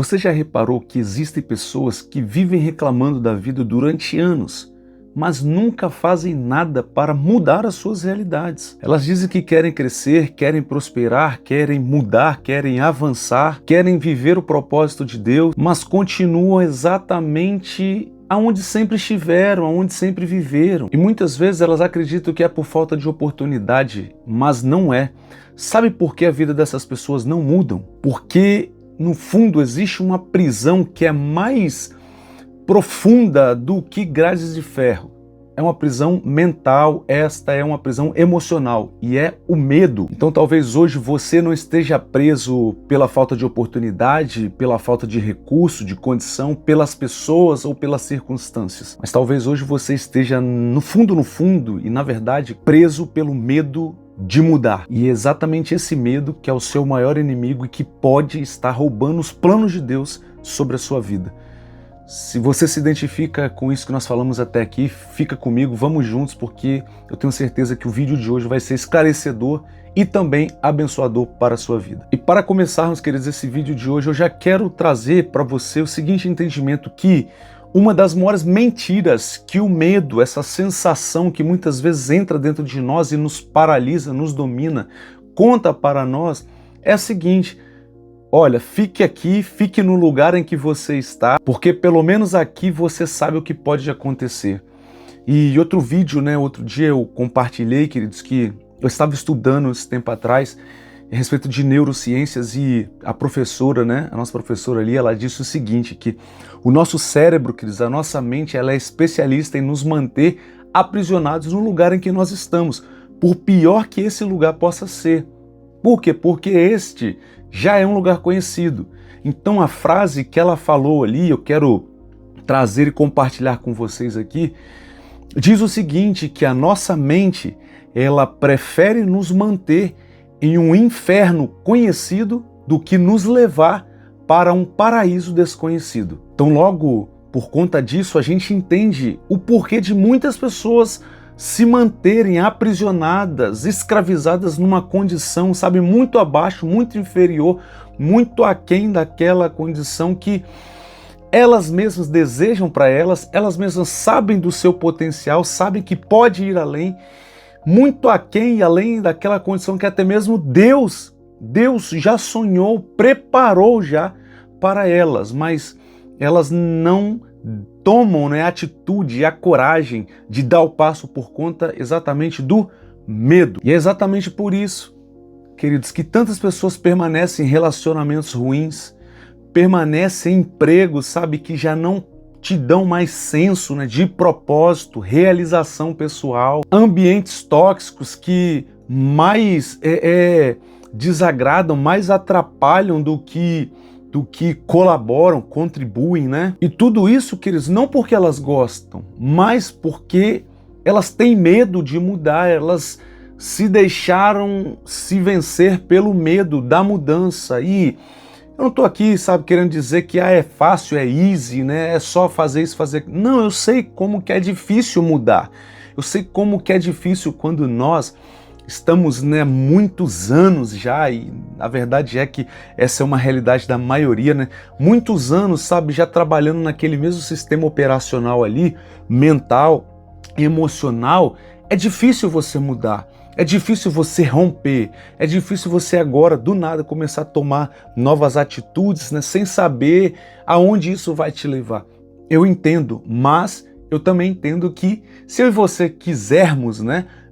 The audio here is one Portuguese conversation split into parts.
Você já reparou que existem pessoas que vivem reclamando da vida durante anos, mas nunca fazem nada para mudar as suas realidades? Elas dizem que querem crescer, querem prosperar, querem mudar, querem avançar, querem viver o propósito de Deus, mas continuam exatamente aonde sempre estiveram, aonde sempre viveram. E muitas vezes elas acreditam que é por falta de oportunidade, mas não é. Sabe por que a vida dessas pessoas não mudam? Porque no fundo existe uma prisão que é mais profunda do que grades de ferro. É uma prisão mental, esta é uma prisão emocional e é o medo. Então talvez hoje você não esteja preso pela falta de oportunidade, pela falta de recurso, de condição, pelas pessoas ou pelas circunstâncias. Mas talvez hoje você esteja no fundo e na verdade preso pelo medo de mudar. E é exatamente esse medo que é o seu maior inimigo e que pode estar roubando os planos de Deus sobre a sua vida. Se você se identifica com isso que nós falamos até aqui, fica comigo, vamos juntos, porque eu tenho certeza que o vídeo de hoje vai ser esclarecedor e também abençoador para a sua vida. E para começarmos, queridos, esse vídeo de hoje, eu já quero trazer para você o seguinte entendimento, que uma das maiores mentiras que o medo, essa sensação que muitas vezes entra dentro de nós e nos paralisa, nos domina, conta para nós, é a seguinte: olha, fique aqui, fique no lugar em que você está, porque pelo menos aqui você sabe o que pode acontecer. E outro vídeo, outro dia eu compartilhei, queridos, que eu estava estudando esse tempo atrás a respeito de neurociências e a professora, a nossa professora ali, ela disse o seguinte, que o nosso cérebro, queridos, a nossa mente, ela é especialista em nos manter aprisionados no lugar em que nós estamos, por pior que esse lugar possa ser. Por quê? Porque este já é um lugar conhecido. Então a frase que ela falou ali, eu quero trazer e compartilhar com vocês aqui, diz o seguinte, que a nossa mente, ela prefere nos manter em um inferno conhecido do que nos levar para um paraíso desconhecido. Então logo por conta disso a gente entende o porquê de muitas pessoas se manterem aprisionadas, escravizadas numa condição, muito abaixo, muito inferior, muito aquém daquela condição que elas mesmas desejam para elas mesmas sabem do seu potencial, sabem que pode ir além, muito aquém e além daquela condição que até mesmo Deus já sonhou, preparou já para elas, mas elas não tomam a atitude e a coragem de dar o passo por conta exatamente do medo. E é exatamente por isso, queridos, que tantas pessoas permanecem em relacionamentos ruins, permanecem em empregos, que já não te dão mais senso de propósito, realização pessoal, ambientes tóxicos que mais desagradam, mais atrapalham do que colaboram, contribuem, E tudo isso, queridos, não porque elas gostam, mas porque elas têm medo de mudar, elas se deixaram se vencer pelo medo da mudança. E eu não estou aqui, querendo dizer que é fácil, é easy, é só fazer isso, fazer aquilo. Não, eu sei como que é difícil mudar. Eu sei como que é difícil quando nós estamos muitos anos já, e a verdade é que essa é uma realidade da maioria, muitos anos, já trabalhando naquele mesmo sistema operacional ali, mental, emocional. É difícil você mudar. É difícil você romper, é difícil você agora, do nada, começar a tomar novas atitudes, sem saber aonde isso vai te levar. Eu entendo, mas eu também entendo que se eu e você quisermos,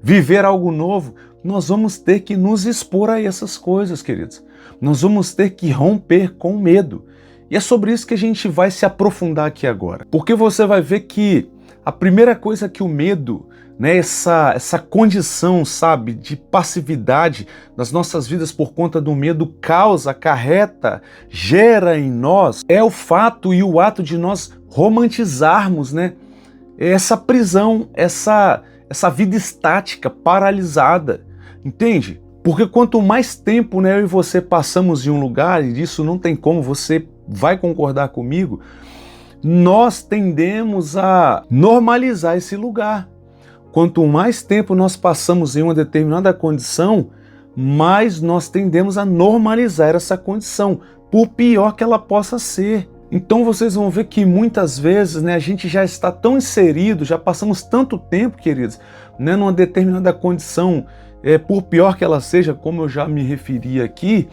viver algo novo, nós vamos ter que nos expor a essas coisas, queridos. Nós vamos ter que romper com o medo. E é sobre isso que a gente vai se aprofundar aqui agora. Porque você vai ver que a primeira coisa que o medo, essa condição, de passividade nas nossas vidas por conta do medo causa, acarreta, gera em nós, é o fato e o ato de nós romantizarmos, essa prisão, essa vida estática, paralisada, entende? Porque quanto mais tempo eu e você passamos em um lugar, e disso não tem como, você vai concordar comigo, nós tendemos a normalizar esse lugar. Quanto mais tempo nós passamos em uma determinada condição, mais nós tendemos a normalizar essa condição. por pior que ela possa ser. Então vocês vão ver que muitas vezes, né, a gente já está tão inserido, já passamos tanto tempo, queridos, né, numa determinada condição, por pior que ela seja, como eu já me referi aqui,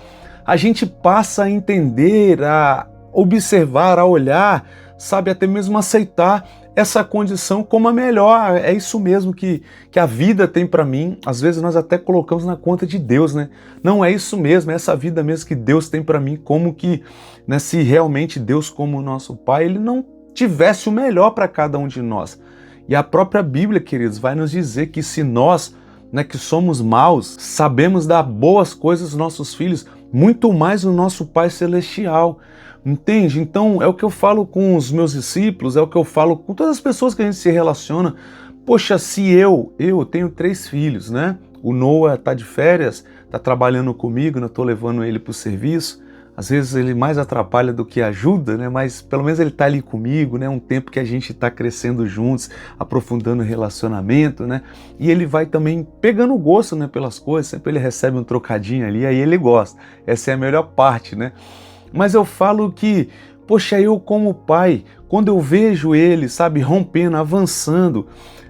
a gente passa a entender, a observar, a olhar, sabe, até mesmo aceitar essa condição como a melhor. É isso mesmo que a vida tem para mim. Às vezes nós até colocamos na conta de Deus, né? Não, é isso mesmo, é essa vida mesmo que Deus tem para mim, como que, né, se realmente Deus, como nosso Pai, Ele não tivesse o melhor para cada um de nós. E a própria Bíblia, queridos, vai nos dizer que se nós, né, que somos maus, sabemos dar boas coisas aos nossos filhos, muito mais o nosso Pai Celestial. Entende? Então é o que eu falo com os meus discípulos, é o que eu falo com todas as pessoas que a gente se relaciona. Poxa, se eu tenho 3 filhos, né? O Noah tá de férias, tá trabalhando comigo, né? Eu tô levando ele pro serviço. Às vezes ele mais atrapalha do que ajuda, né? Mas pelo menos ele tá ali comigo, né? Um tempo que a gente tá crescendo juntos, aprofundando o relacionamento, né? E ele vai também pegando gosto, né, pelas coisas. Sempre ele recebe um trocadinho ali, aí ele gosta. Essa é a melhor parte, né? Mas eu falo que, poxa, eu como pai, quando eu vejo ele, sabe, rompendo, avançando,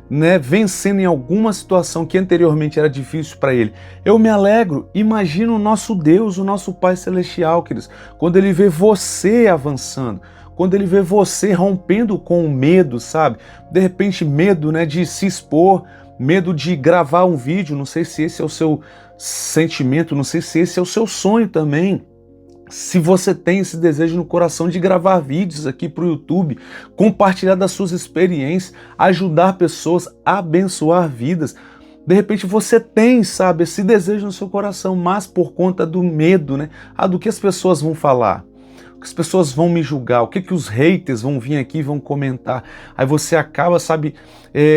né, vencendo em alguma situação que anteriormente era difícil para ele, eu me alegro. Imagina o nosso Deus, o nosso Pai Celestial, queridos, quando ele vê você avançando, quando ele vê você rompendo com o medo, sabe, de repente medo, né, de se expor, medo de gravar um vídeo, não sei se esse é o seu sentimento, não sei se esse é o seu sonho também. Se você tem esse desejo no coração de gravar vídeos aqui para o YouTube, compartilhar das suas experiências, ajudar pessoas, abençoar vidas, de repente você tem, sabe, esse desejo no seu coração, mas por conta do medo, né? Do que as pessoas vão falar, o que as pessoas vão me julgar, o que os haters vão vir aqui e vão comentar. Aí você acaba, sabe,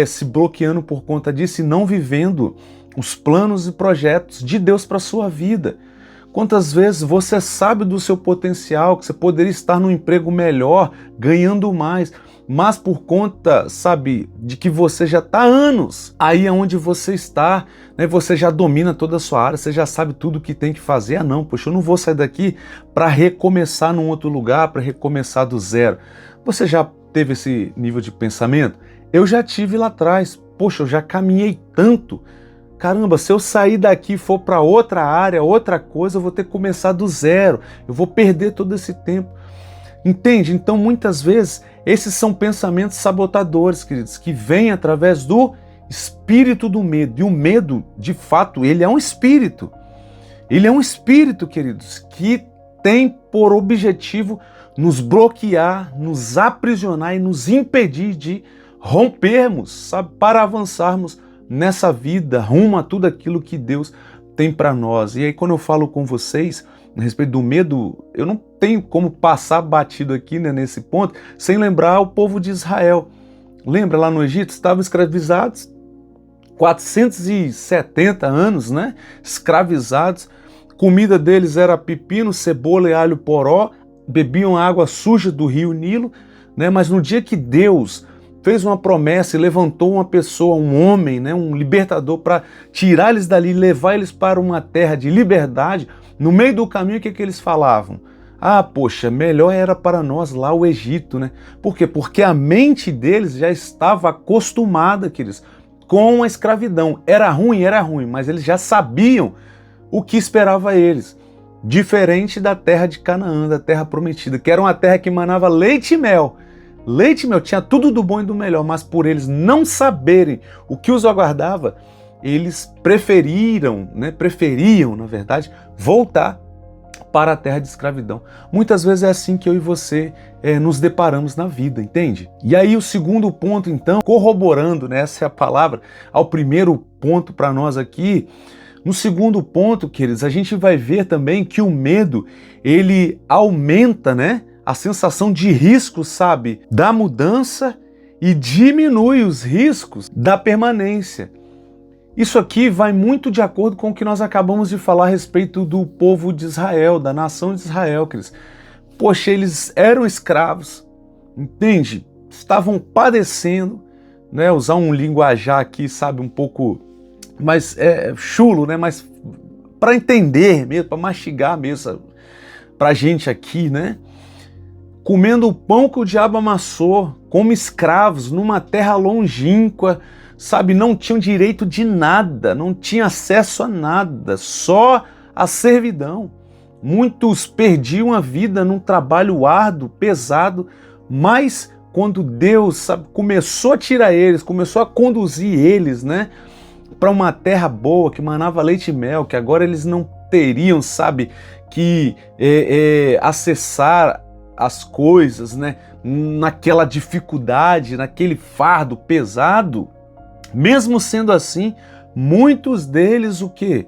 se bloqueando por conta disso e não vivendo os planos e projetos de Deus para a sua vida. Quantas vezes você sabe do seu potencial, que você poderia estar num emprego melhor, ganhando mais, mas por conta, sabe, de que você já está há anos aí onde você está, né, você já domina toda a sua área, você já sabe tudo o que tem que fazer. Ah não, poxa, eu não vou sair daqui para recomeçar num outro lugar, para recomeçar do zero. Você já teve esse nível de pensamento? Eu já tive lá atrás. Poxa, eu já caminhei tanto. Caramba, se eu sair daqui e for para outra área, outra coisa, eu vou ter que começar do zero, eu vou perder todo esse tempo. Entende? Então, muitas vezes, esses são pensamentos sabotadores, queridos, que vêm através do espírito do medo. E o medo, de fato, ele é um espírito. Ele é um espírito, queridos, que tem por objetivo nos bloquear, nos aprisionar e nos impedir de rompermos, sabe, para avançarmos nessa vida, rumo a tudo aquilo que Deus tem para nós. E aí quando eu falo com vocês a respeito do medo, eu não tenho como passar batido aqui, né, nesse ponto, sem lembrar o povo de Israel. Lembra lá no Egito? Estavam escravizados 470 anos, né? Escravizados. Comida deles era pepino, cebola e alho poró. Bebiam água suja do rio Nilo, né? Mas no dia que Deus fez uma promessa e levantou uma pessoa, um homem, né, um libertador, para tirar eles dali, levar eles para uma terra de liberdade, no meio do caminho, o que eles falavam? Ah, poxa, melhor era para nós lá o Egito, né? Por quê? Porque a mente deles já estava acostumada, queridos, com a escravidão. Era ruim, mas eles já sabiam o que esperava eles. Diferente da terra de Canaã, da terra prometida, que era uma terra que manava leite e mel. Leite e mel, tinha tudo do bom e do melhor, mas por eles não saberem o que os aguardava, eles preferiam, na verdade, voltar para a terra de escravidão. Muitas vezes é assim que eu e você nos deparamos na vida, entende? E aí o segundo ponto, então, corroborando, né, essa é a palavra, ao primeiro ponto para nós aqui. No segundo ponto, queridos, a gente vai ver também que o medo, ele aumenta, né, a sensação de risco, sabe, da mudança e diminui os riscos da permanência. Isso aqui vai muito de acordo com o que nós acabamos de falar a respeito do povo de Israel, da nação de Israel, queridos. Poxa, eles eram escravos, entende? Estavam padecendo, né? Usar um linguajar aqui, sabe, um pouco mais chulo, né? Mas para entender mesmo, para mastigar mesmo. pra gente aqui, né? Comendo o pão que o diabo amassou, como escravos, numa terra longínqua, sabe? Não tinham direito de nada, não tinham acesso a nada, só a servidão. Muitos perdiam a vida num trabalho árduo, pesado, mas quando Deus, sabe, começou a tirar eles, começou a conduzir eles, né, para uma terra boa, que manava leite e mel, que agora eles não teriam, sabe, que acessar as coisas, né, naquela dificuldade, naquele fardo pesado. Mesmo sendo assim, muitos deles o quê?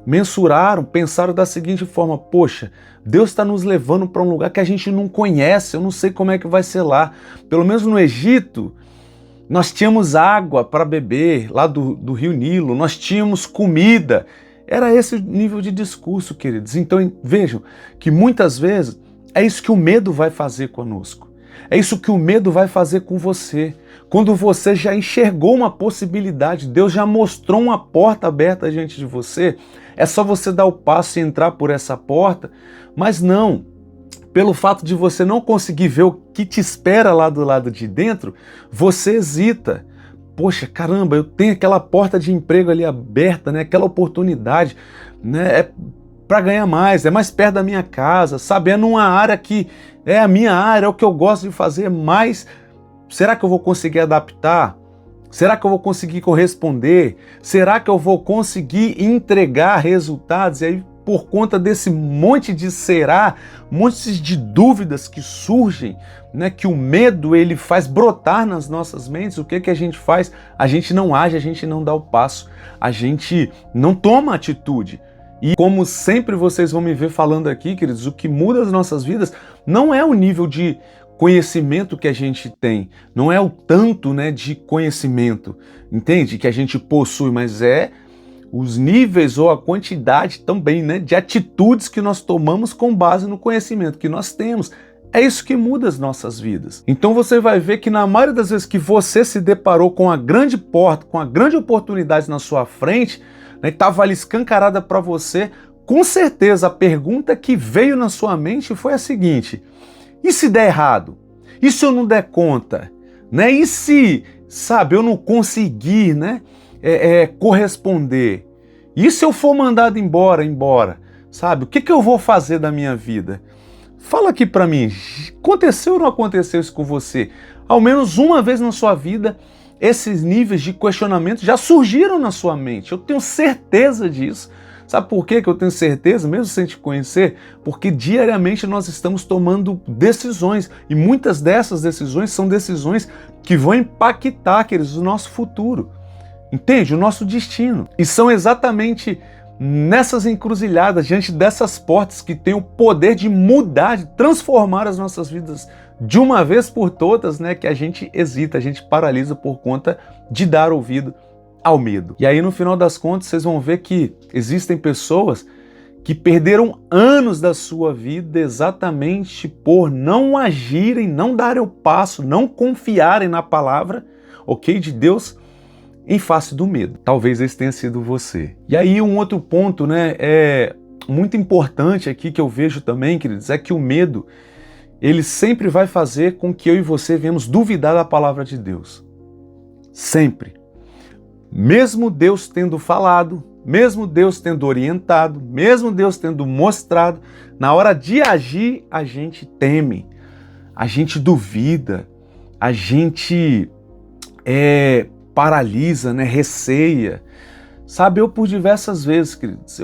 Mensuraram, pensaram da seguinte forma: poxa, Deus está nos levando para um lugar que a gente não conhece, eu não sei como é que vai ser lá. Pelo menos no Egito, nós tínhamos água para beber lá do rio Nilo, nós tínhamos comida. Era esse o nível de discurso, queridos. Então vejam que muitas vezes é isso que o medo vai fazer conosco. É isso que o medo vai fazer com você. Quando você já enxergou uma possibilidade, Deus já mostrou uma porta aberta diante de você, é só você dar o passo e entrar por essa porta, mas não. Pelo fato de você não conseguir ver o que te espera lá do lado de dentro, você hesita. Poxa, caramba, eu tenho aquela porta de emprego ali aberta, né? Aquela oportunidade, né? É para ganhar mais, é mais perto da minha casa, sabe? É numa área que é a minha área, é o que eu gosto de fazer, mas será que eu vou conseguir adaptar? Será que eu vou conseguir corresponder? Será que eu vou conseguir entregar resultados? E aí, por conta desse monte de será, montes de dúvidas que surgem, né, que o medo ele faz brotar nas nossas mentes, o que a gente faz? A gente não age, a gente não dá o passo, a gente não toma atitude. E como sempre vocês vão me ver falando aqui, queridos, o que muda as nossas vidas não é o nível de conhecimento que a gente tem, não é o tanto, né, de conhecimento, entende? Que a gente possui, mas é os níveis ou a quantidade também, né, de atitudes que nós tomamos com base no conhecimento que nós temos. É isso que muda as nossas vidas. Então você vai ver que na maioria das vezes que você se deparou com a grande porta, com a grande oportunidade na sua frente, né, estava ali escancarada para você, com certeza a pergunta que veio na sua mente foi a seguinte: e se der errado? E se eu não der conta? Né? E se, sabe, eu não conseguir, né, corresponder? E se eu for mandado embora? Sabe, o que eu vou fazer da minha vida? Fala aqui para mim, aconteceu ou não aconteceu isso com você? Ao menos uma vez na sua vida, esses níveis de questionamento já surgiram na sua mente. Eu tenho certeza disso. Sabe por que eu tenho certeza, mesmo sem te conhecer? Porque diariamente nós estamos tomando decisões e muitas dessas decisões são decisões que vão impactar, queridos, o nosso futuro. Entende? O nosso destino. E são exatamente nessas encruzilhadas, diante dessas portas que tem o poder de mudar, de transformar as nossas vidas de uma vez por todas, né, que a gente hesita, a gente paralisa por conta de dar ouvido ao medo. E aí, no final das contas, vocês vão ver que existem pessoas que perderam anos da sua vida exatamente por não agirem, não darem o passo, não confiarem na palavra, ok, de Deus, em face do medo. Talvez esse tenha sido você. E aí, um outro ponto, né, muito importante aqui que eu vejo também, queridos, é que o medo, ele sempre vai fazer com que eu e você venhamos duvidar da palavra de Deus. Sempre. Mesmo Deus tendo falado, mesmo Deus tendo orientado, mesmo Deus tendo mostrado, na hora de agir, a gente teme, a gente duvida, a gente paralisa, né, receia. Sabe, eu por diversas vezes, queridos,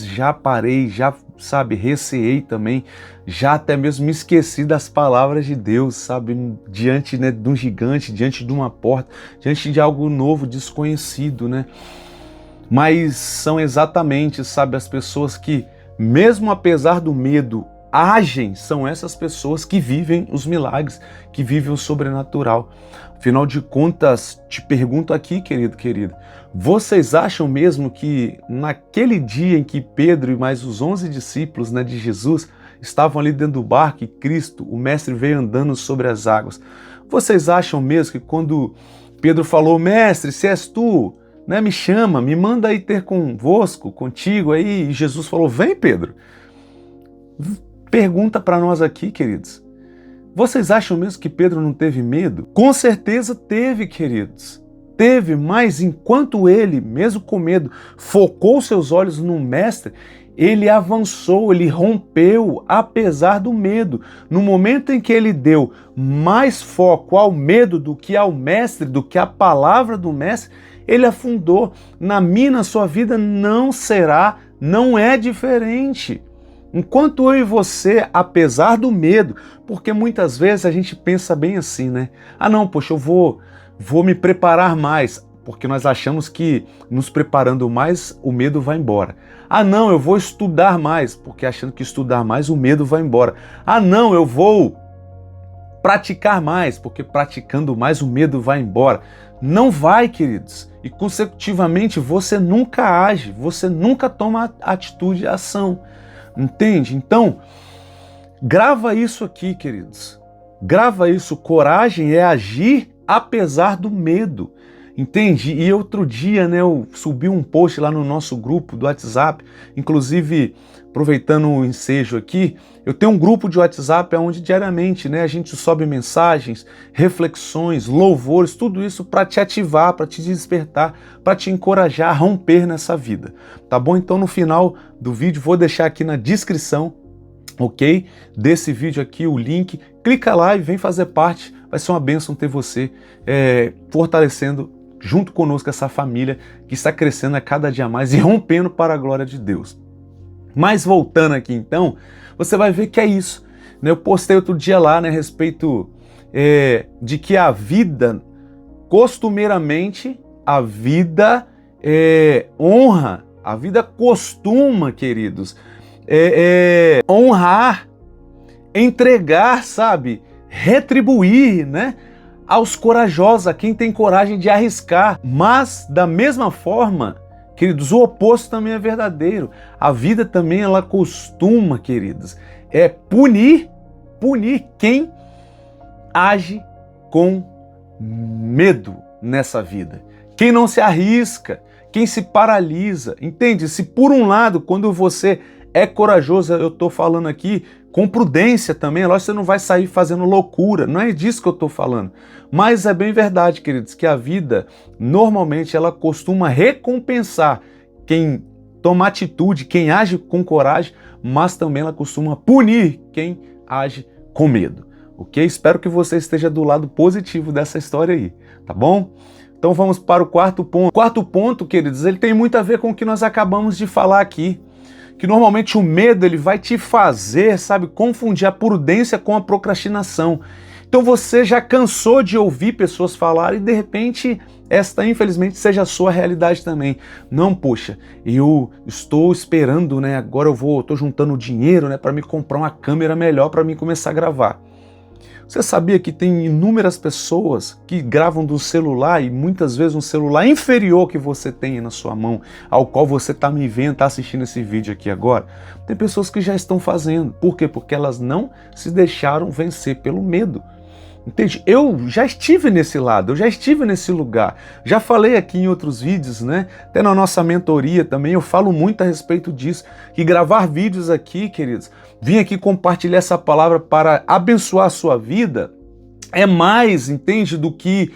já parei, já, sabe, receei também, já até mesmo me esqueci das palavras de Deus, sabe, diante, né, de um gigante, diante de uma porta, diante de algo novo, desconhecido, né? Mas são exatamente, sabe, as pessoas que, mesmo apesar do medo, agem, são essas pessoas que vivem os milagres, que vivem o sobrenatural. Afinal de contas, te pergunto aqui, querido, querida, vocês acham mesmo que naquele dia em que Pedro e mais os 11 discípulos, né, de Jesus estavam ali dentro do barco e Cristo, o Mestre, veio andando sobre as águas, vocês acham mesmo que quando Pedro falou, Mestre, se és tu, né, me chama, me manda aí ter contigo aí, e Jesus falou, vem Pedro, Pergunta para nós aqui, queridos. Vocês acham mesmo que Pedro não teve medo? Com certeza teve, queridos. Teve, mas enquanto ele, mesmo com medo, focou seus olhos no Mestre, ele avançou, ele rompeu, apesar do medo. No momento em que ele deu mais foco ao medo do que ao Mestre, do que à palavra do Mestre, ele afundou. Na minha, sua vida não será, não é diferente. Enquanto eu e você, apesar do medo, porque muitas vezes a gente pensa bem assim, né? Ah não, poxa, eu vou me preparar mais, porque nós achamos que nos preparando mais, o medo vai embora. Ah não, eu vou estudar mais, porque achando que estudar mais, o medo vai embora. Ah não, eu vou praticar mais, porque praticando mais, o medo vai embora. Não vai, queridos. E consecutivamente, você nunca age, você nunca toma atitude e ação. Entende? Então, grava isso aqui, queridos. Grava isso. Coragem é agir apesar do medo. Entende? E outro dia, né, eu subi um post lá no nosso grupo do WhatsApp, inclusive, aproveitando o ensejo aqui, eu tenho um grupo de WhatsApp onde diariamente, né, a gente sobe mensagens, reflexões, louvores, tudo isso para te ativar, para te despertar, para te encorajar a romper nessa vida, tá bom? Então no final do vídeo vou deixar aqui na descrição, ok? Desse vídeo aqui o link, clica lá e vem fazer parte, vai ser uma bênção ter você fortalecendo junto conosco essa família que está crescendo a cada dia mais e rompendo para a glória de Deus. Mas voltando aqui então, você vai ver que é isso. Eu postei outro dia lá, né, a respeito de que a vida, costumeiramente, a vida honra, a vida costuma, queridos, honrar, entregar, sabe, retribuir, né, aos corajosos, a quem tem coragem de arriscar. Mas, da mesma forma, queridos, o oposto também é verdadeiro. A vida também, ela costuma, queridos, punir quem age com medo nessa vida. Quem não se arrisca, quem se paralisa, entende? Se por um lado, quando você é corajoso, eu estou falando aqui com prudência também, lógico que você não vai sair fazendo loucura, não é disso que eu estou falando. Mas é bem verdade, queridos, que a vida, normalmente, ela costuma recompensar quem toma atitude, quem age com coragem, mas também ela costuma punir quem age com medo, ok? Espero que você esteja do lado positivo dessa história aí, tá bom? Então vamos para o quarto ponto. O quarto ponto, queridos, ele tem muito a ver com o que nós acabamos de falar aqui, que normalmente o medo ele vai te fazer, sabe, confundir a prudência com a procrastinação. Então você já cansou de ouvir pessoas falarem e de repente esta infelizmente seja a sua realidade também. Não, poxa, eu estou esperando, né, agora estou juntando dinheiro, né, para me comprar uma câmera melhor para mim começar a gravar. Você sabia que tem inúmeras pessoas que gravam do celular e muitas vezes um celular inferior que você tem na sua mão, ao qual você está me vendo, está assistindo esse vídeo aqui agora? Tem pessoas que já estão fazendo. Por quê? Porque elas não se deixaram vencer pelo medo. Entende? Eu já estive nesse lado, eu já estive nesse lugar. Já falei aqui em outros vídeos, né? Até na nossa mentoria também eu falo muito a respeito disso. Que gravar vídeos aqui, queridos, vim aqui compartilhar essa palavra para abençoar a sua vida é mais, entende, do que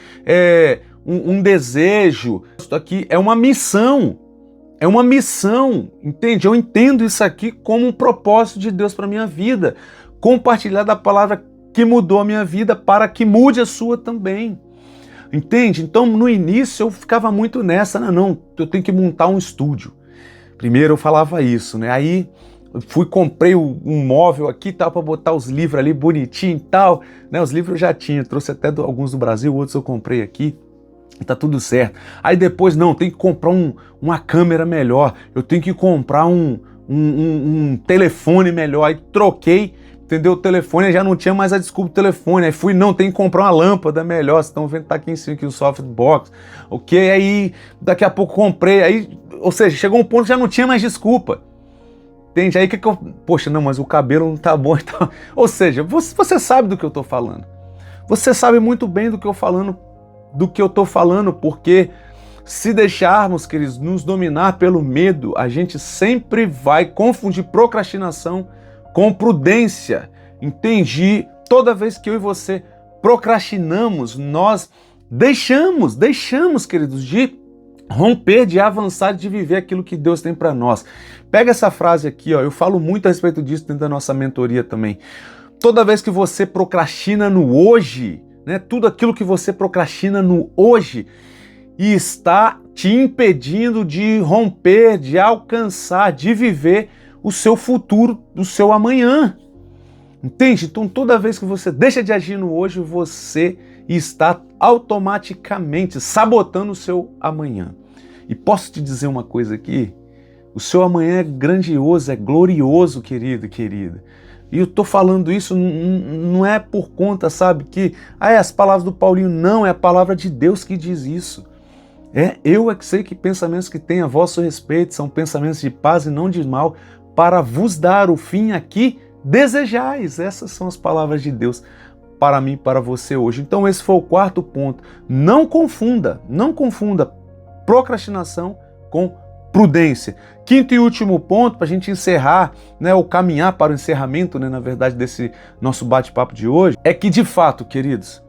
um desejo. Isso aqui é uma missão. É uma missão, entende? Eu entendo isso aqui como um propósito de Deus para a minha vida. Compartilhar da palavra que mudou a minha vida para que mude a sua também. Entende? Então, no início eu ficava muito nessa, não, eu tenho que montar um estúdio. Primeiro eu falava isso, né? Aí comprei um móvel aqui, tal, para botar os livros ali bonitinho e tal, né? Os livros eu já tinha, trouxe até alguns do Brasil, outros eu comprei aqui. E tá tudo certo. Aí depois, não, tem que comprar uma câmera melhor, eu tenho que comprar um telefone melhor. Aí troquei, entendeu? O telefone, já não tinha mais a desculpa do telefone. Aí fui, não, tem que comprar uma lâmpada melhor. Vocês estão vendo que tá aqui em cima aqui o softbox. Ok, aí daqui a pouco comprei. Aí, ou seja, chegou um ponto que já não tinha mais desculpa. Entende? Aí que eu... Poxa, não, mas o cabelo não tá bom. Então... Ou seja, você sabe do que eu tô falando. Você sabe muito bem do que eu tô falando, porque se deixarmos, queridos, nos dominar pelo medo, a gente sempre vai confundir procrastinação com prudência. Entende? Toda vez que eu e você procrastinamos, nós deixamos, queridos, de romper, de avançar, de viver aquilo que Deus tem para nós. Pega essa frase aqui, ó, eu falo muito a respeito disso dentro da nossa mentoria também. Toda vez que você procrastina no hoje, né, tudo aquilo que você procrastina no hoje está te impedindo de romper, de alcançar, de viver o seu futuro, o seu amanhã. Entende? Então toda vez que você deixa de agir no hoje, você está automaticamente sabotando o seu amanhã. E posso te dizer uma coisa aqui? O seu amanhã é grandioso, é glorioso, querido, querida. E eu tô falando isso não é por conta, sabe, que as palavras do Paulinho, não, é a palavra de Deus que diz isso. Eu é que sei que pensamentos que têm a vosso respeito são pensamentos de paz e não de mal, para vos dar o fim a que desejais. Essas são as palavras de Deus para mim e para você hoje. Então esse foi o quarto ponto. Não confunda procrastinação com prudência. Quinto e último ponto, para a gente encerrar, né, ou caminhar para o encerramento, né, na verdade, desse nosso bate-papo de hoje, é que de fato, queridos,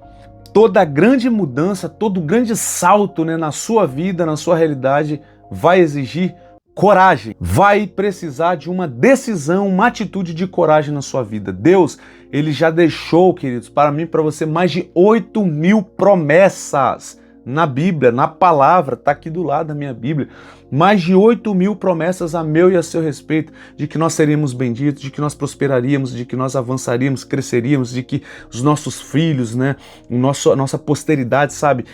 toda grande mudança, todo grande salto, né, na sua vida, na sua realidade, vai exigir coragem, vai precisar de uma decisão, uma atitude de coragem na sua vida. Deus, Ele já deixou, queridos, para mim e para você, mais de 8.000 promessas na Bíblia, na palavra, está aqui do lado da minha Bíblia, mais de 8.000 promessas a meu e a seu respeito, de que nós seríamos benditos, de que nós prosperaríamos, de que nós avançaríamos, cresceríamos, de que os nossos filhos, né, a nossa posteridade, sabe,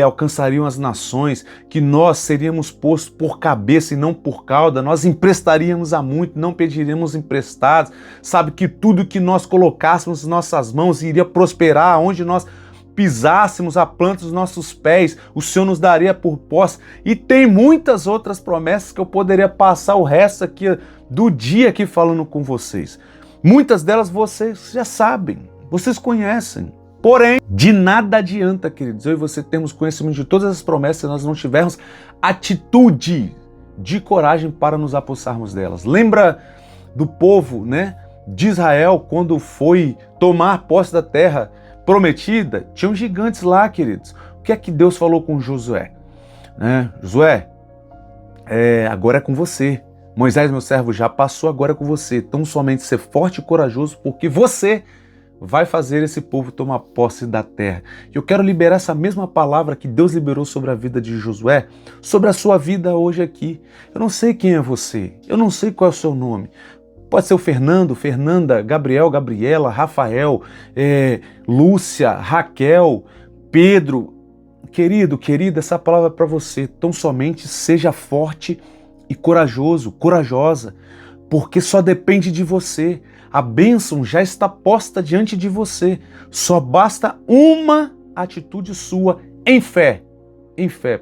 alcançariam as nações, que nós seríamos postos por cabeça e não por cauda, nós emprestaríamos a muito, não pediríamos emprestados, sabe, que tudo que nós colocássemos em nossas mãos iria prosperar, onde nós pisássemos a planta dos nossos pés, o Senhor nos daria por posse. E tem muitas outras promessas que eu poderia passar o resto aqui do dia aqui falando com vocês. Muitas delas vocês já sabem, vocês conhecem. Porém, de nada adianta, queridos, eu e você termos conhecimento de todas as promessas se nós não tivermos atitude de coragem para nos apossarmos delas. Lembra do povo, né, de Israel quando foi tomar posse da terra prometida? Tinham gigantes lá, queridos. O que é que Deus falou com Josué? Josué, agora é com você. Moisés, meu servo, já passou, agora é com você. Então somente ser forte e corajoso, porque você vai fazer esse povo tomar posse da terra. E eu quero liberar essa mesma palavra que Deus liberou sobre a vida de Josué, sobre a sua vida hoje aqui. Eu não sei quem é você, eu não sei qual é o seu nome. Pode ser o Fernando, Fernanda, Gabriel, Gabriela, Rafael, Lúcia, Raquel, Pedro. Querido, querida, essa palavra é para você. Então somente seja forte e corajoso, corajosa, porque só depende de você. A bênção já está posta diante de você. Só basta uma atitude sua em fé,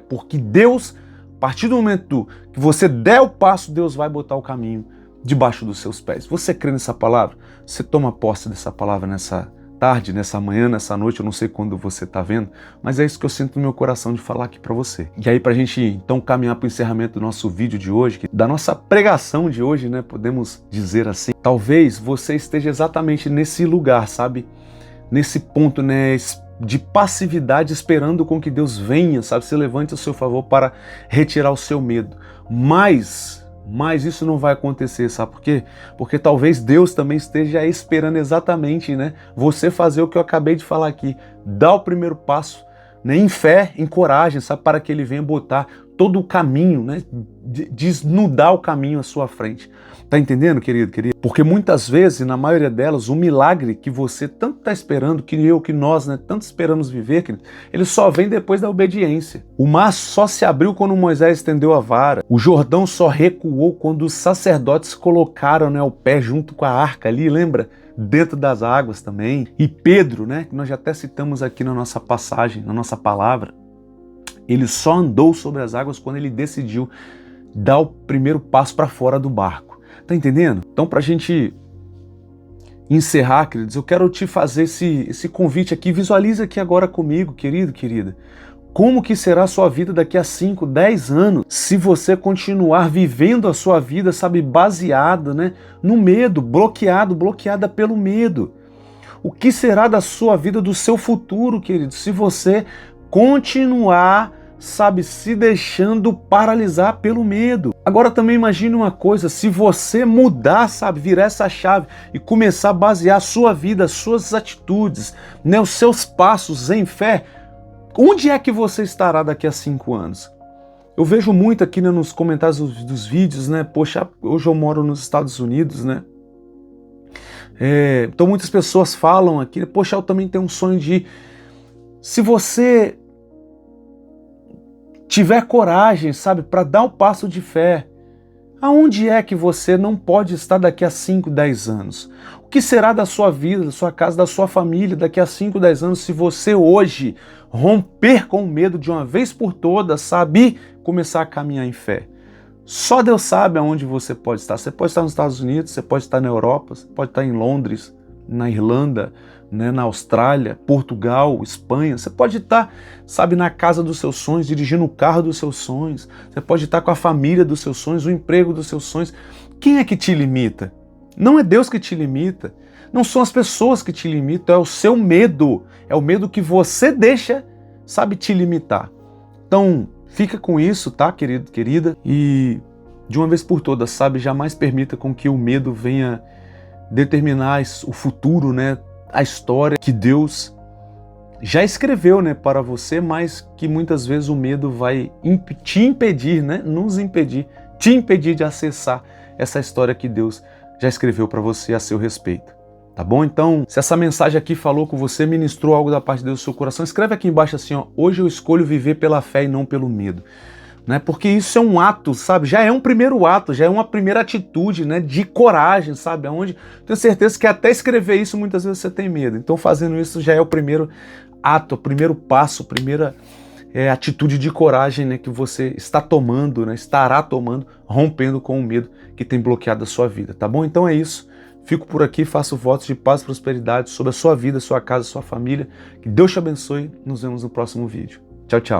porque Deus, a partir do momento que você der o passo, Deus vai botar o caminho debaixo dos seus pés. Você crê nessa palavra? Você toma posse dessa palavra nessa tarde, nessa manhã, nessa noite, eu não sei quando você está vendo, mas é isso que eu sinto no meu coração de falar aqui para você. E aí, para a gente então caminhar para o encerramento do nosso vídeo de hoje, da nossa pregação de hoje, né, podemos dizer assim, talvez você esteja exatamente nesse lugar, sabe, nesse ponto, né, de passividade, esperando com que Deus venha, sabe, se levante a seu favor para retirar o seu medo. Mas isso não vai acontecer, sabe por quê? Porque talvez Deus também esteja esperando exatamente, né, você fazer o que eu acabei de falar aqui, dar o primeiro passo, né, em fé, em coragem, sabe, para que Ele venha botar todo o caminho, né, desnudar o caminho à sua frente. Tá entendendo, querido, querida? Porque muitas vezes, na maioria delas, o milagre que você tanto está esperando, que nós, né, tanto esperamos viver, querido, ele só vem depois da obediência. O mar só se abriu quando Moisés estendeu a vara. O Jordão só recuou quando os sacerdotes colocaram, né, o pé junto com a arca ali, lembra? Dentro das águas também. E Pedro, né, que nós já até citamos aqui na nossa passagem, na nossa palavra, ele só andou sobre as águas quando ele decidiu dar o primeiro passo para fora do barco. Tá entendendo? Então, para a gente encerrar, queridos, eu quero te fazer esse convite aqui. Visualiza aqui agora comigo, querido, querida. Como que será a sua vida daqui a 5, 10 anos se você continuar vivendo a sua vida, sabe, baseada, né, no medo, bloqueada pelo medo? O que será da sua vida, do seu futuro, querido, se você continuar, sabe, se deixando paralisar pelo medo? Agora também imagine uma coisa, se você mudar, sabe, virar essa chave e começar a basear a sua vida, as suas atitudes, né, os seus passos em fé, onde é que você estará daqui a 5 anos? Eu vejo muito aqui, né, nos comentários dos vídeos, né? Poxa, hoje eu moro nos Estados Unidos, né? Então muitas pessoas falam aqui, poxa, eu também tenho um sonho de... Se você tiver coragem, sabe, para dar o passo de fé, aonde é que você não pode estar daqui a 5, 10 anos? O que será da sua vida, da sua casa, da sua família daqui a 5, 10 anos se você hoje romper com o medo de uma vez por todas, sabe, e começar a caminhar em fé? Só Deus sabe aonde você pode estar. Você pode estar nos Estados Unidos, você pode estar na Europa, você pode estar em Londres, na Irlanda, né, na Austrália, Portugal, Espanha. Você pode estar, sabe, na casa dos seus sonhos, dirigindo o carro dos seus sonhos. Você pode estar com a família dos seus sonhos, o emprego dos seus sonhos. Quem é que te limita? Não é Deus que te limita. Não são as pessoas que te limitam, é o seu medo. É o medo que você deixa, sabe, te limitar. Então, fica com isso, tá, querido, querida? E de uma vez por todas, sabe, jamais permita com que o medo venha determinar o futuro, né, a história que Deus já escreveu, né, para você, mas que muitas vezes o medo vai te impedir, né, te impedir de acessar essa história que Deus já escreveu para você a seu respeito. Tá bom? Então, se essa mensagem aqui falou com você, ministrou algo da parte de Deus no seu coração, escreve aqui embaixo assim, ó, hoje eu escolho viver pela fé e não pelo medo. Né? Porque isso é um ato, sabe? Já é um primeiro ato, já é uma primeira atitude, né, de coragem, sabe? Onde tenho certeza que até escrever isso muitas vezes você tem medo. Então, fazendo isso já é o primeiro ato, o primeiro passo, a primeira atitude de coragem, né, que você está tomando, né, estará tomando, rompendo com o medo que tem bloqueado a sua vida. Tá bom? Então é isso. Fico por aqui, faço votos de paz e prosperidade sobre a sua vida, sua casa, sua família. Que Deus te abençoe. Nos vemos no próximo vídeo. Tchau, tchau.